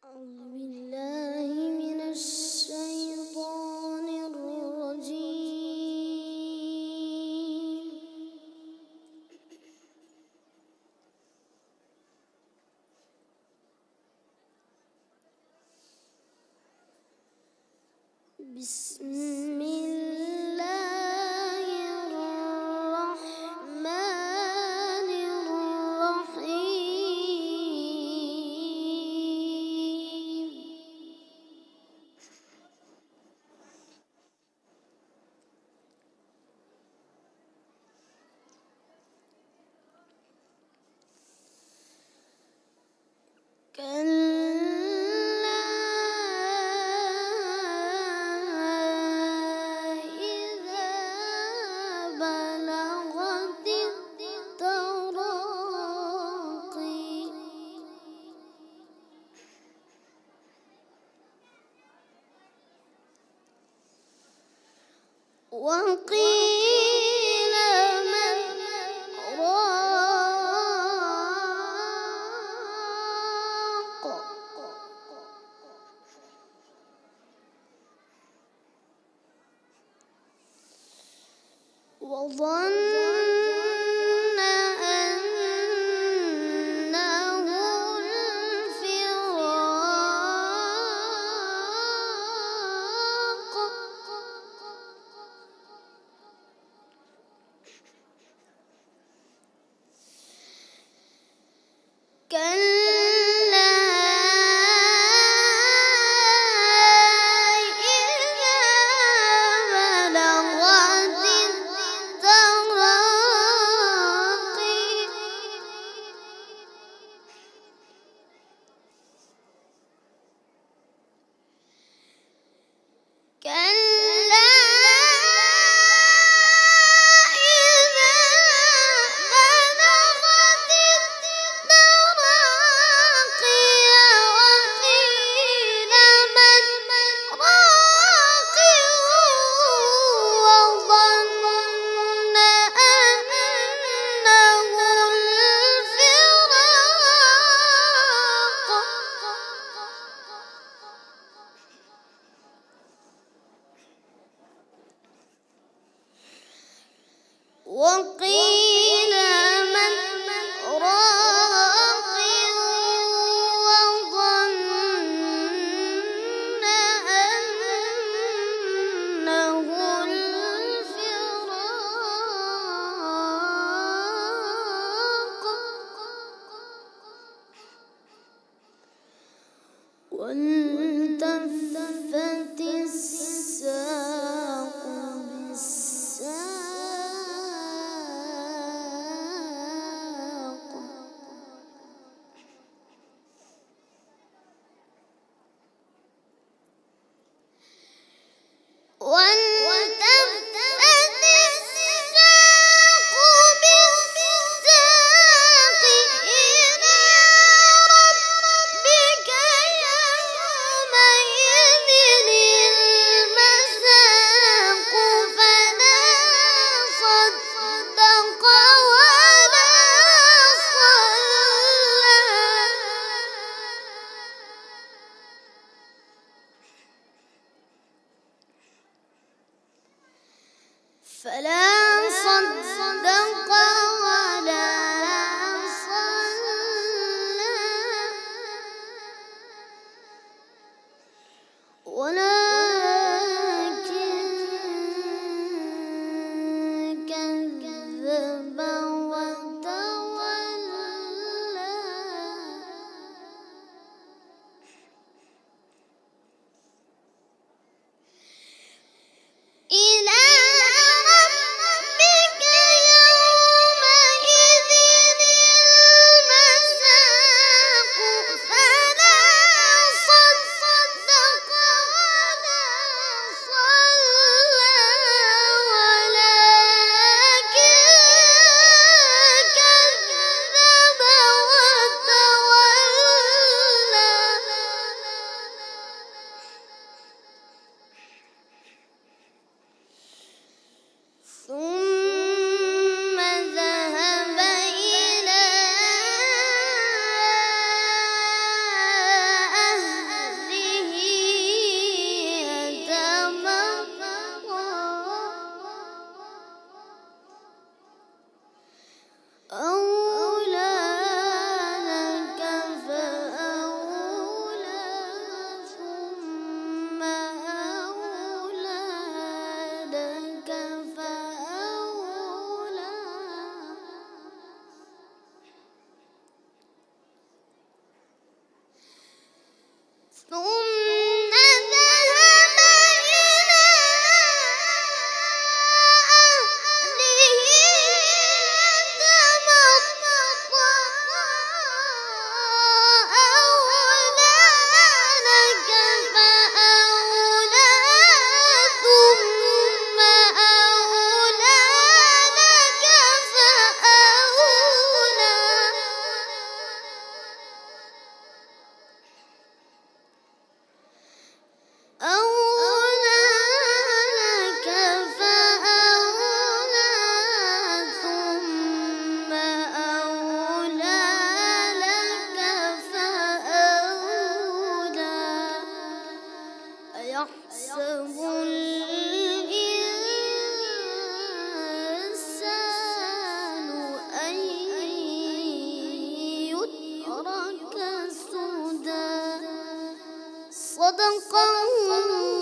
أعوذ بالله من الشيطان الرجيم. بسم الله الرحمن الرحيم. كلا إذا بلغت التراقي وقيل من راق وظن أنه الفراق كلا إذا بلغت التراقي كلا إذا بلغت التراقي وقيل من راق وظن أنه الفراق وقيل من راق وظن أنه الفراق والتفت الساق بالساق والتفت الساق بالساق إلى ربك يومئذ المساق فلا صدق ولا صلى فلا صدق ولا صلى ولكن كذب وتولى إلى أيحسب الإنسان أن يترك سدى صدق الله